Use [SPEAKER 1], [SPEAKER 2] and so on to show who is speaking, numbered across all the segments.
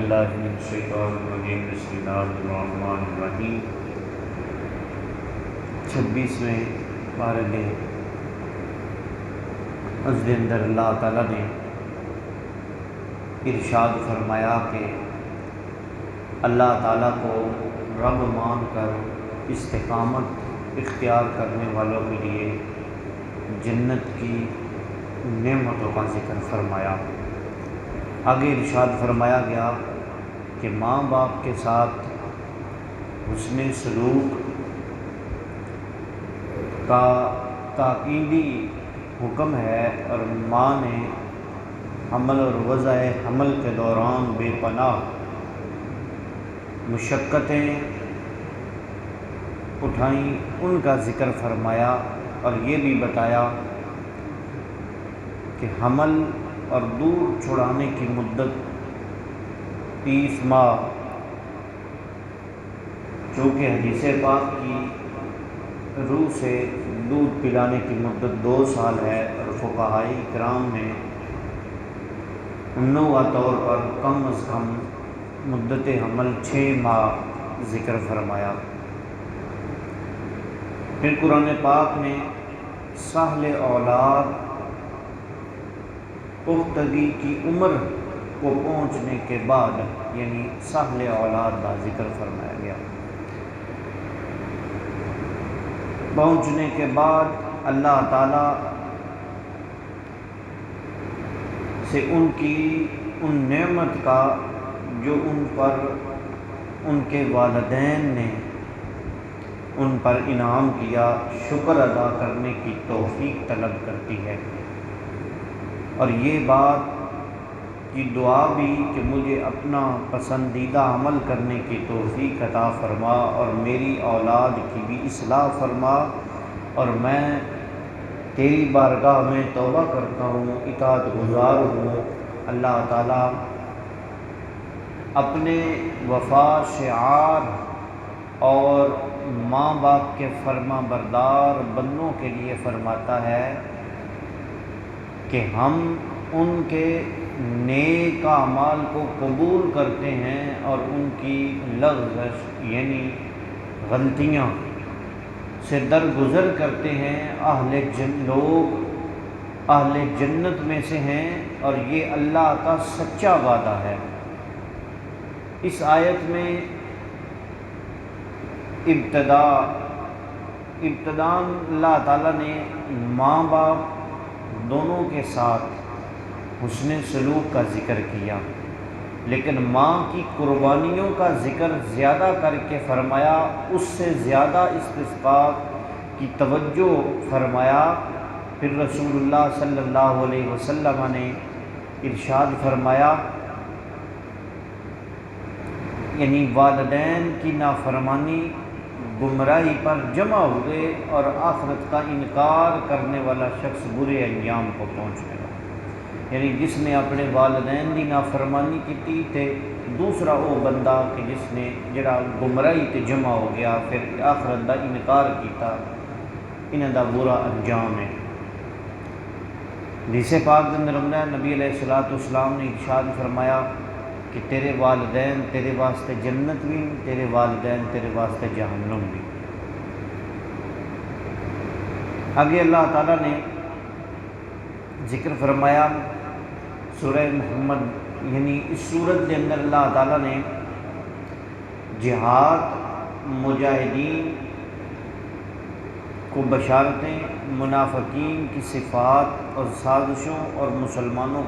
[SPEAKER 1] باللہ من الشیطان الرجیم بسم اللہ الرحمن الرحیم 26ویں پارے دے اس دے اندر اللہ تعالیٰ نے ارشاد فرمایا کہ اللہ تعالیٰ کو رب مان کر استقامت اختیار کرنے والوں کے لیے جنت کی نعمتوں کا ذکر فرمایا۔ آگے ارشاد فرمایا گیا کہ ماں باپ کے ساتھ حسن سلوک کا تاکیدی حکم ہے، اور ماں نے حمل اور وضع حمل کے دوران بے پناہ مشقتیں اٹھائیں، ان کا ذکر فرمایا، اور یہ بھی بتایا کہ حمل اور دودھ چھڑانے کی مدت 30 ماہ، چونکہ حدیث پاک کی روح سے دودھ پلانے کی مدت 2 سال ہے، اور فقہاء کرام نے ممنوع طور پر کم از کم مدت حمل 6 ماہ ذکر فرمایا۔ پھر قرآن پاک نے ساحل اولاد پختگی کی عمر کو پہنچنے کے بعد، یعنی ساحل اولاد کا ذکر فرمایا گیا۔ پہنچنے کے بعد اللہ تعالیٰ سے ان نعمت کا جو ان پر ان کے والدین نے ان پر انعام کیا، شکر ادا کرنے کی توفیق طلب کرتی ہے، اور یہ بات کی دعا بھی کہ مجھے اپنا پسندیدہ عمل کرنے کی توفیق عطا فرما، اور میری اولاد کی بھی اصلاح فرما، اور میں تیری بارگاہ میں توبہ کرتا ہوں، اطاعت گزار ہوں۔ اللہ تعالیٰ اپنے وفا شعار اور ماں باپ کے فرما بردار بندوں کے لیے فرماتا ہے کہ ہم ان کے نیک اعمال کو قبول کرتے ہیں، اور ان کی لغزش یعنی غلطیاں سے درگزر کرتے ہیں۔ لوگ اہل جنت میں سے ہیں، اور یہ اللہ کا سچا وعدہ ہے۔ اس آیت میں ابتداءً اللہ تعالیٰ نے ماں باپ دونوں کے ساتھ حسن سلوک کا ذکر کیا، لیکن ماں کی قربانیوں کا ذکر زیادہ کر کے فرمایا، اس سے زیادہ استحقاق کی توجہ فرمایا۔ پھر رسول اللہ صلی اللہ علیہ وسلم نے ارشاد فرمایا، یعنی والدین کی نافرمانی گمراہی پر جمع ہوئے، اور آخرت کا انکار کرنے والا شخص برے انجام کو پہنچنے والا، یعنی جس نے اپنے والدین کی نافرمانی کی تے دوسرا وہ بندہ کہ جس نے جڑا گمراہی تے جمع ہو گیا، پھر آخرت کا انکار کیتا، انہاں دا برا انجام ہے۔ حدیث پاک کے اندر نبی علیہ الصلوۃ والسلام نے ارشاد فرمایا کہ تیرے والدین تیرے واسطے جنت بھی، تیرے والدین تیرے واسطے جہنم بھی۔ آگے اللہ تعالیٰ نے ذکر فرمایا سورہ محمد، یعنی اس سورت کے اندر اللہ تعالیٰ نے جہاد، مجاہدین کو بشارتیں، منافقین کی صفات اور سازشوں، اور مسلمانوں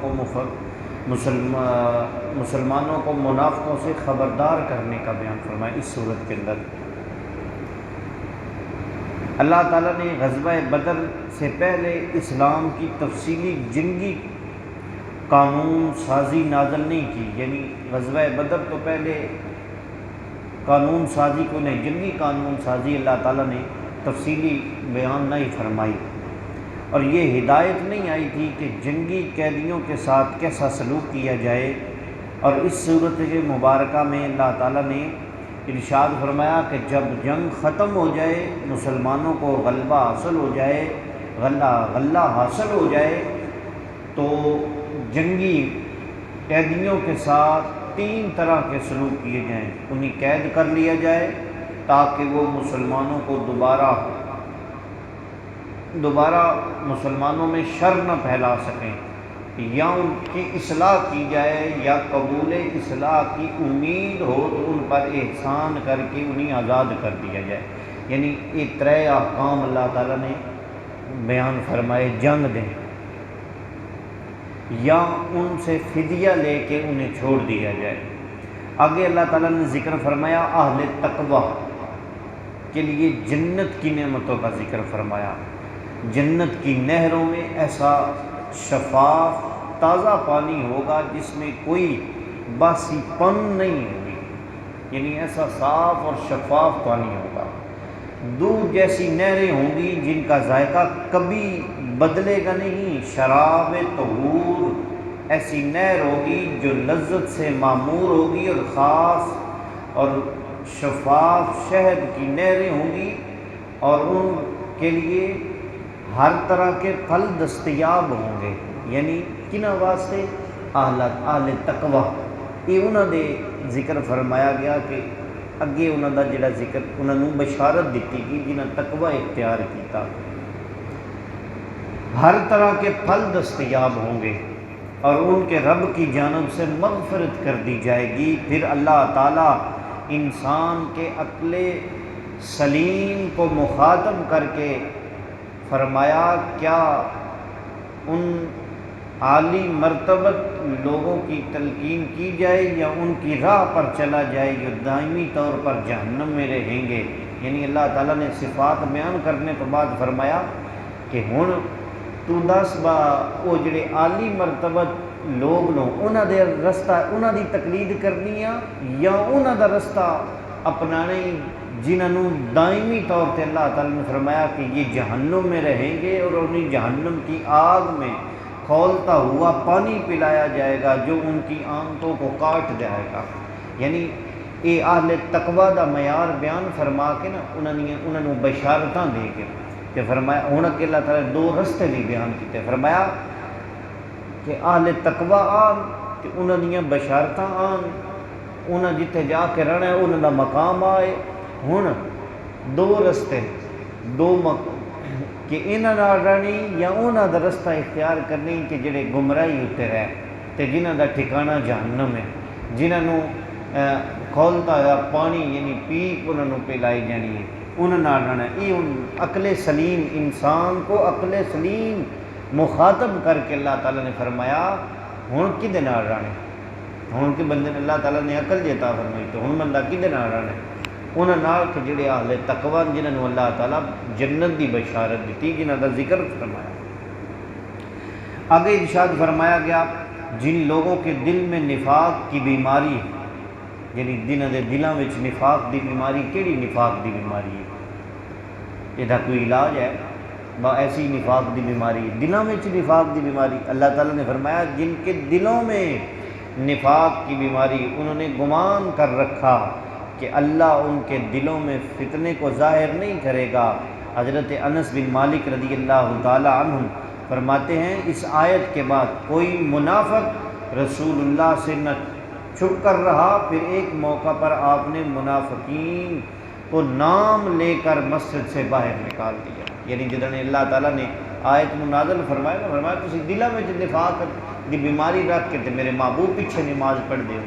[SPEAKER 1] کو منافقوں سے خبردار کرنے کا بیان فرمایا۔ اس صورت کے اندر اللہ تعالیٰ نے غزوہ بدر سے پہلے اسلام کی تفصیلی جنگی قانون سازی نازل نہیں کی، یعنی غزوہ بدر تو پہلے قانون سازی کو نہیں، جنگی قانون سازی اللہ تعالیٰ نے تفصیلی بیان نہیں فرمائی، اور یہ ہدایت نہیں آئی تھی کہ جنگی قیدیوں کے ساتھ کیسا سلوک کیا جائے۔ اور اس صورت مبارکہ میں اللہ تعالیٰ نے ارشاد فرمایا کہ جب جنگ ختم ہو جائے، مسلمانوں کو غلبہ حاصل ہو جائے، غلہ حاصل ہو جائے، تو جنگی قیدیوں کے ساتھ تین طرح کے سلوک کیے جائیں، انہیں قید کر لیا جائے تاکہ وہ مسلمانوں کو دوبارہ مسلمانوں میں شر نہ پھیلا سکیں، یا ان کی اصلاح کی جائے، یا قبول اصلاح کی امید ہو تو ان پر احسان کر کے انہیں آزاد کر دیا جائے۔ یعنی یہ ترے احکام اللہ تعالیٰ نے بیان فرمائے، جنگ دیں یا ان سے فدیہ لے کے انہیں چھوڑ دیا جائے۔ آگے اللہ تعالیٰ نے ذکر فرمایا اہل تقوی کے لیے جنت کی نعمتوں کا ذکر فرمایا۔ جنت کی نہروں میں ایسا شفاف تازہ پانی ہوگا جس میں کوئی باسی پن نہیں ہوگی، یعنی ایسا صاف اور شفاف پانی ہوگا۔ دودھ جیسی نہریں ہوں گی جن کا ذائقہ کبھی بدلے گا نہیں۔ شراب طہور ایسی نہر ہوگی جو لذت سے معمور ہوگی، اور خاص اور شفاف شہد کی نہریں ہوں گی، اور ان کے لیے ہر طرح کے پھل دستیاب ہوں گے۔ یعنی کنہ واسطے؟ اہل تقوی، یہ انہوں نے ذکر فرمایا گیا کہ اگے انہوں دا جڑا ذکر انہوں نے بشارت دیتی گئی جنہاں تقوی اختیار کیتا، ہر طرح کے پھل دستیاب ہوں گے، اور ان کے رب کی جانب سے مغفرت کر دی جائے گی۔ پھر اللہ تعالیٰ انسان کے عقل سلیم کو مخاطب کر کے فرمایا کیا ان عالی مرتبت لوگوں کی تلقین کی جائے یا ان کی راہ پر چلا جائے جو دائمی طور پر جہنم میں رہیں گے۔ یعنی اللہ تعالیٰ نے صفات بیان کرنے کے بعد فرمایا کہ ہن تو دس با وہ جڑے عالی مرتبت لوگ نو انہاں دے رستہ انہاں دی تقلید کرنی ہے یا انہاں دا رستہ اپنانا ہی، جنہوں دائمی طور پہ اللہ تعالیٰ نے فرمایا کہ یہ جہنم میں رہیں گے اور انہیں جہنم کی آگ میں کھولتا ہوا پانی پلایا جائے گا جو ان کی آنتوں کو کاٹ جائے گا۔ یعنی اے اہل تقوی دا معیار بیان فرما کے نا انہوں نے بشارتاں دے کے کہ فرمایا ہن کہ اللہ تعالیٰ نے دو رستے بھی بیان کیتے، فرمایا کہ اہل تقوی آن کہ انہوں نے بشارتاں آن، انہوں جتھے جا کے رہنا ہے انہوں دا مقام آئے۔ ہن دو رستے کہ انہاں نال رہنی یا انہاں دا رستہ اختیار کرنی کہ جڑے گمراہی ہوتے رہے تے جنہاں دا ٹھکانہ جہنم ہے، جنہاں کھولتا ہوا پانی یعنی پیپ انہوں نے پلائی جانی ہے، انہاں نال رہنا ہے۔ یہ عقل سلیم انسان کو عقل سلیم مخاطب کر کے اللہ تعالیٰ نے فرمایا ہن کدے نال رہنا ہے، ہن کہ بندے نے اللہ تعالیٰ نے عقل عطا فرمائی تو ہن بندہ کدے نال رہنا ہے؟ انہاں نال کہ جڑے اہل تقوی جنہاں نوں اللہ تعالیٰ جنت دی بشارت دیتی، جنہاں دا ذکر فرمایا۔ آگے ارشاد فرمایا گیا جن لوگوں کے دل میں نفاق کی بیماری ہے، یعنی جنہاں دے دلاں وچ نفاق دی بیماری، کیڑی نفاق دی بیماری ہے؟ یہ کوئی علاج ہے؟ ایسی نفاق دی بیماری دلوں میں نفاق دی بیماری، اللہ تعالیٰ نے فرمایا جن کے دلوں میں نفاق کی بیماری، انہوں نے گمان کر رکھا کہ اللہ ان کے دلوں میں فتنے کو ظاہر نہیں کرے گا۔ حضرت انس بن مالک رضی اللہ تعالیٰ عنہ فرماتے ہیں اس آیت کے بعد کوئی منافق رسول اللہ سے نہ چھپ کر رہا، پھر ایک موقع پر آپ نے منافقین کو نام لے کر مسجد سے باہر نکال دیا۔ یعنی جنہوں نے اللہ تعالیٰ نے آیت نازل فرمایا نا، فرمایا تسی دلوں میں نفاق دی بیماری رکھ کے تے میرے محبوب پیچھے نماز پڑھ دیو۔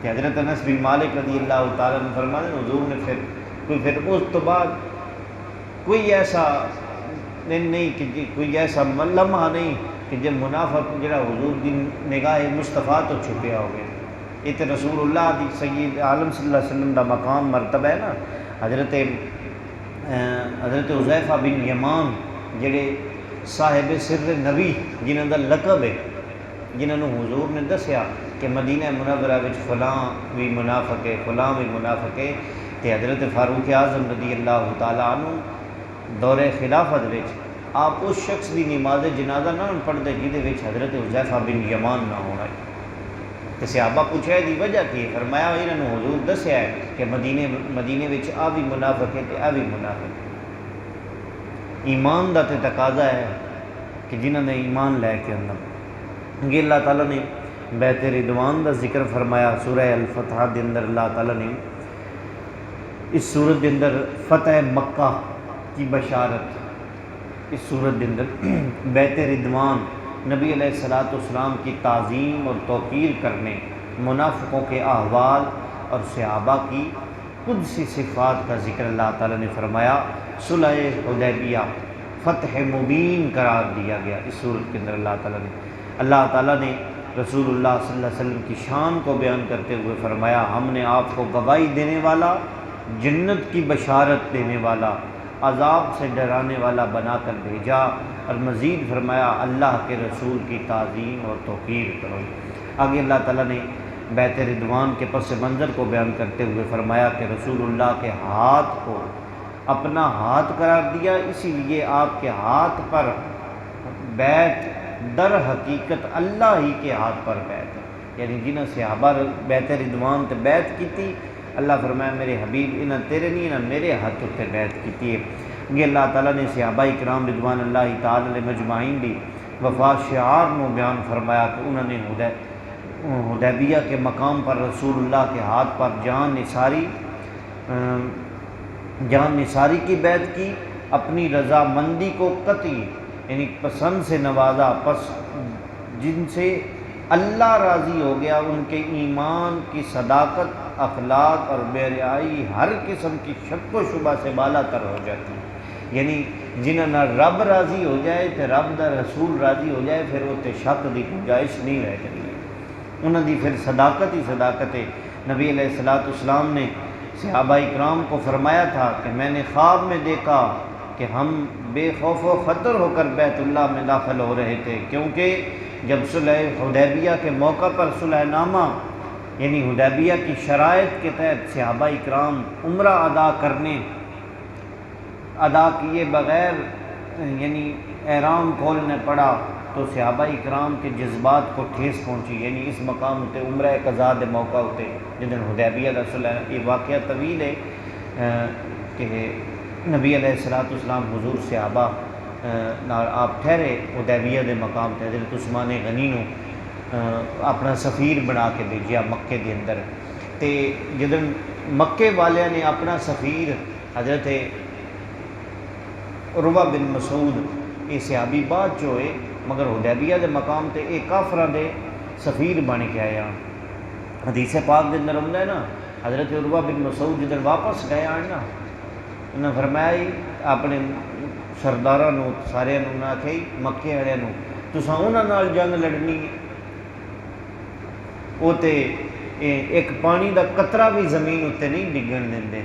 [SPEAKER 1] کہ حضرت انس بن مالک رضی اللہ تعالیٰ نے فرمایا حضور نے پھر اس تو بعد کوئی ایسا نہیں کہ کوئی ایسا لمحہ نہیں کہ جب منافق جڑا حضور دی نگاہ مصطفیٰ تو چھپیا ہو گیا۔ یہ تو رسول اللہ دی سید عالم صلی اللہ علیہ وسلم دا مقام مرتبہ ہے نا۔ حضرت حذیفہ بن یمان جڑے صاحب سر نبی جنہاں دا لقب ہے، جنہاں نوں حضور نے دسیا کہ مدینہ منورہ وچ فلاں بھی منافق ہے، فلاں بھی منافق ہے، تے حضرت فاروق اعظم رضی اللہ تعالیٰ عنہ دور خلافت وچ آپ اس شخص دی نماز جنازہ نہ پڑھتے جہدے وچ حضرت حذیفہ بن یمان نہ ہونا ہے۔ تے صحابہ پوچھا دی وجہ کی؟ فرمایا انہوں نے حضور دسیا ہے کہ مدینے وچ آ بھی منافق ہے تے آ بھی منافق ہے۔ ایمان دا تے تقاضا ہے کہ جنہوں نے ایمان لے کے اندر یہ اللہ تعالیٰ نے بیت رضوان دا ذکر فرمایا سورہ الفتح دے اندر اللہ تعالیٰ نے اس سورت دے اندر فتح مکہ کی بشارت، اس سورت دے اندر بیت رضوان نبی علیہ الصلوۃ والسلام کی تعظیم اور توقیر کرنے، منافقوں کے احوال اور صحابہ کی قدسی صفات کا ذکر اللہ تعالیٰ نے فرمایا۔ صلح حدیبیہ فتح مبین قرار دیا گیا اس صورت کے اندر۔ اللہ تعالیٰ نے رسول اللہ صلی اللہ علیہ وسلم کی شان کو بیان کرتے ہوئے فرمایا، ہم نے آپ کو گواہی دینے والا، جنت کی بشارت دینے والا، عذاب سے ڈرانے والا بنا کر بھیجا، اور مزید فرمایا اللہ کے رسول کی تعظیم اور توقیر کرو۔ آگے اللہ تعالیٰ نے بیت رضوان کے پس منظر کو بیان کرتے ہوئے فرمایا کہ رسول اللہ کے ہاتھ کو اپنا ہاتھ قرار دیا، اسی لیے آپ کے ہاتھ پر بیت در حقیقت اللہ ہی کے ہاتھ پر بیت ہے، یعنی جنہاں صحابہ بیت رضوان تے بیت کی تھی، اللہ فرمایا میرے حبیب انہاں تیرے نہیں انہاں میرے ہاتھ تے بیت کی ہے۔ یہ اللہ تعالیٰ نے صحابہ کرام رضوان اللہ تعالی علیہ مجمعین دی وفات شعار نو بیان فرمایا کہ انہوں نے حدیبیہ کے مقام پر رسول اللہ کے ہاتھ پر جان نثاری کی بیعت کی، اپنی رضا مندی کو قطعی یعنی پسند سے نوازا، پس جن سے اللہ راضی ہو گیا ان کے ایمان کی صداقت، اخلاق اور بے حیائی ہر قسم کی شک و شبہ سے بالا تر ہو جاتی ہے۔ یعنی جنہاں نہ رب راضی ہو جائے تو رب دا رسول راضی ہو جائے، پھر وہ تے شک دی گنجائش نہیں رہ جاتی، انہاں دی پھر صداقت ہی صداقت ہے۔ نبی علیہ الصلوۃ والسلام نے صحابہ اکرام کو فرمایا تھا کہ میں نے خواب میں دیکھا کہ ہم بے خوف و خطر ہو کر بیت اللہ میں داخل ہو رہے تھے، کیونکہ جب صلح حدیبیہ کے موقع پر صلح نامہ یعنی حدیبیہ کی شرائط کے تحت صحابہ اکرام عمرہ ادا کیے بغیر یعنی احرام کھولنے پڑا، تو صحابہ اکرام کے جذبات کو ٹھیس پہنچی، یعنی اس مقام ہوتے عمرہ قضاء دے موقع ہوتے جدن حدیبیہ دا صلح، یہ واقعہ طویل ہے کہ نبی علیہ الصلوۃ والسلام حضور صحابہ نال آپ ٹھہرے حدیبیہ دے مقام تے، حضرت عثمان غنی نو اپنا سفیر بنا کے بھیجیا مکے دے اندر، تے جدن مکے والیاں نے اپنا سفیر حضرت عروہ بن مسعود یہ صحابی بعد جو ہوئے مگر حدیبیہ دے مقام تے ایک کافراں دے سفیر بن کے آیا۔ حدیث پاک دے اندر ہوندا ہے نا، حضرت عروہ بن مسعود جدن واپس گئے آن نا، انہاں فرمایا اپنے سرداراں نو سارے نو آکھے مکے والے نو تساں انہاں نال جنگ لڑنی ہے، وہ تے ایک پانی دا قطرہ بھی زمین اتنے نہیں ڈگن دیندے،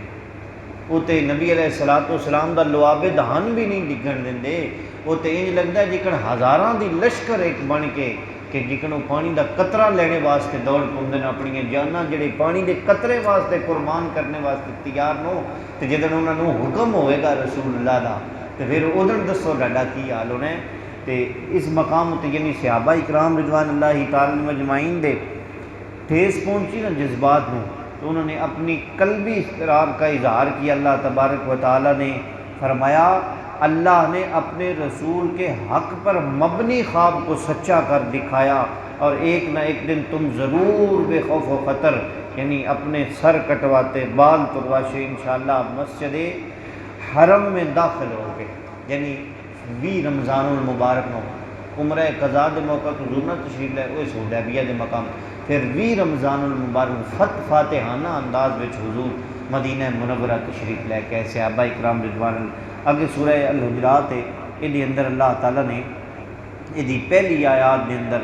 [SPEAKER 1] وہ تے نبی علیہ الصلوۃ والسلام دا لعاب دہن بھی نہیں ڈگن دیندے، وہ تے انج لگدا ہے جکن ہزاراں دی لشکر ایک بن کے کہ جکن وہ پانی دا قطرہ لینے واسطے دوڑ پوندے اپنی جاناں جڑے پانی دے قطرے واسطے قربان کرنے واسطے تیار نو، تے جدن انہاں نو حکم ہوئے گا رسول اللہ دا تے پھر ادھر دسو ڈاڈا کی حال ہونا ہے۔ تے اس مقام تے یعنی صحابہ اکرام رضوان اللہ تعالی مجمعین دے ٹھیس پہنچی نا جذبات نو، تو انہوں نے اپنی قلبی اقرار کا اظہار کیا۔ اللہ تبارک و تعالی نے فرمایا اللہ نے اپنے رسول کے حق پر مبنی خواب کو سچا کر دکھایا، اور ایک نہ ایک دن تم ضرور بے خوف و خطر یعنی اپنے سر کٹواتے بال ترواش انشاءاللہ مسجد حرم میں داخل ہو گئے، یعنی 20 رمضان المبارک نو عمرہ قضاء دے موقع تو حضور نہ تشریف لے اس حدیبیہ دے مقام، پھر 20 رمضان المبارک فاتحانہ انداز وچ حضور مدینہ منورہ تشریف لے کے صحابہ اکرام رضوان اگے سورہ الحجرات ہے، یہ اندر اللہ تعالیٰ نے یہ پہلی آیات دے اندر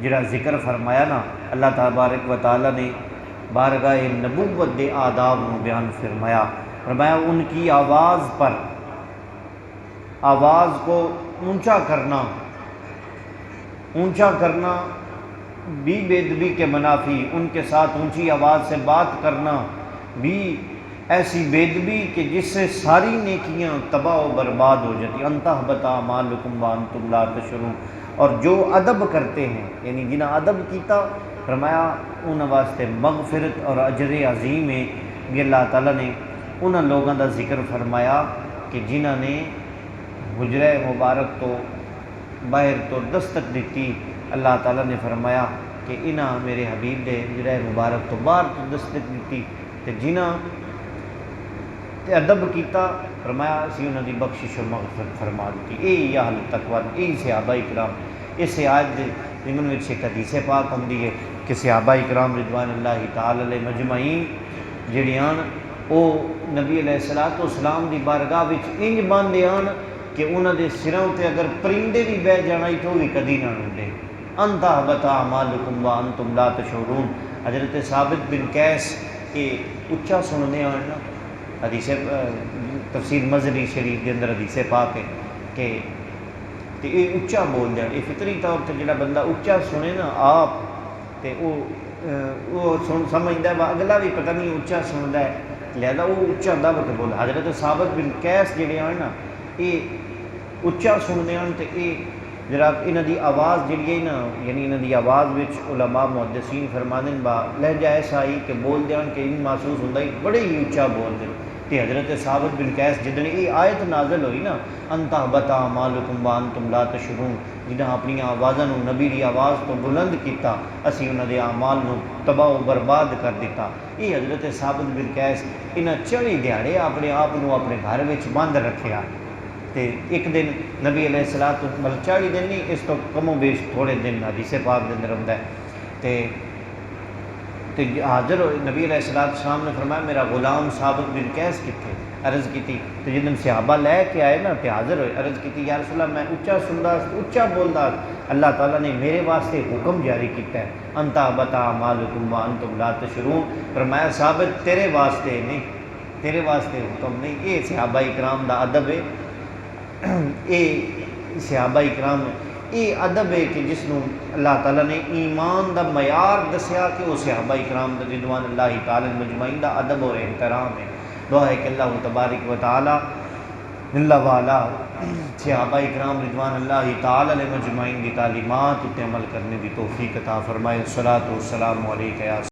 [SPEAKER 1] جڑا ذکر فرمایا نا، اللہ تبارک و تعالیٰ نے بارگاہ نبوت دے آداب نو بیان فرمایا ان کی آواز کو اونچا کرنا بھی بے ادبی کے منافی، ان کے ساتھ اونچی آواز سے بات کرنا بھی ایسی بے ادبی کہ جس سے ساری نیکیاں تباہ و برباد ہو جاتی، انتہبط اعمالکم وانتم لا تشعرون، اور جو ادب کرتے ہیں یعنی جنہاں ادب کیتا فرمایا ان واسطے مغفرت اور اجر عظیم ہے۔ یہ اللہ تعالیٰ نے انہاں لوگوں دا ذکر فرمایا کہ جنہاں نے حجرہ مبارک تو باہر تو دستک دیتی، اللہ تعالیٰ نے فرمایا کہ انہاں میرے حبیب دے جڑا مبارک تو باہر تو دستک دیتی تے جنہاں تے ادب کیتا فرمایا اسی انہاں دی بخشش و مغفرت فرما دیتی. اے اہل تقوی اے صحابہ کرام. اس آیت دے ضمن وچ ایک حدیث پاک ہوندی ہے کہ صحابہ کرام رضوان اللہ تعالی علیہ مجمعین جڑیاں او نبی علیہ الصلوۃ والسلام دی بارگاہ وچ انج باندھے آن کہ انہاں دے سراں تے اگر پرندے بھی بہ جانا تو بھی کدی نہ ڈھونڈے. انت حبط اعمالکم وانتم لا تشعرون. حضرت ثابت بن قیس کے اچا سننے آن نا حدیث تفسیر مظہری شریف کے اندر حدیث پاک ہے کہ یہ اچا بول جان. یہ فطری طور تے جڑا بندہ اچا سنے نا آپ تے وہ سمجھتا ہے اگلا بھی پتہ نہیں اچا سنتا ہے لہذا وہ اچا دب کے بول. حضرت ثابت بن قیس جڑے آن نا یہ اچا سننے آن تے یہ جناب انہاں دی آواز جڑی ہے نا یعنی انہاں دی آواز وچ علماء محدثین فرماندے با لہجہ ایسا ہی کہ بول دیان کہ ان محسوس ہوندا ہے بڑے ہی اچا بول دے. تے حضرت ثابت بن قیس جدن یہ آیت نازل ہوئی نا انت حبط اعمالکم وانتم لا تشعرون جنہاں اپنی آوازاں نو نبی دی آواز تو بلند کیتا اسی انہاں دے اعمال نو تباہ و برباد کر دیتا. یہ حضرت ثابت بن قیس انہاں 40 دیہاڑے اپنے آپ نو اپنے گھر وچ بند رکھیا تے ایک دن نبی علیہ الصلوۃ والسلام 40 دن نہیں اس تو کم و بیش تھوڑے دن حدیث پاک دے اندر ہوندا ہے تے حاضر ہوئے نبی علیہ السلام نے فرمایا میرا غلام ثابت بن قیس کتنے عرض کیتی تو جدن صحابہ لے کے آئے نا تے حاضر ہوئے عرض کیتی یا رسول اللہ میں اچا سندا اچا بولدا اللہ تعالیٰ نے میرے واسطے حکم جاری کیتا ہے انت حبط اعمالکم وانتم لا تشعرون. فرمایا ثابت تیرے واسطے نہیں تیرے واسطے حکم نہیں. یہ صحابہ کرام دا ادب ہے. اے صحابہ کرام یہ ادب ہے کہ جس نو اللہ تعالیٰ نے ایمان دا معیار دسیا کہ وہ صحابہ کرام دا رضوان اللہ تعالی مجمعین دا ادب اور احترام ہے. دعا ہے کہ اللہ تبارک و تعالی اللہ والا صحابہ کرام رضوان اللہ تعالی مجمعین دی تعلیمات تے عمل کرنے دی توفیق عطا فرمائے. الصلاۃ والسلام علیکہ یا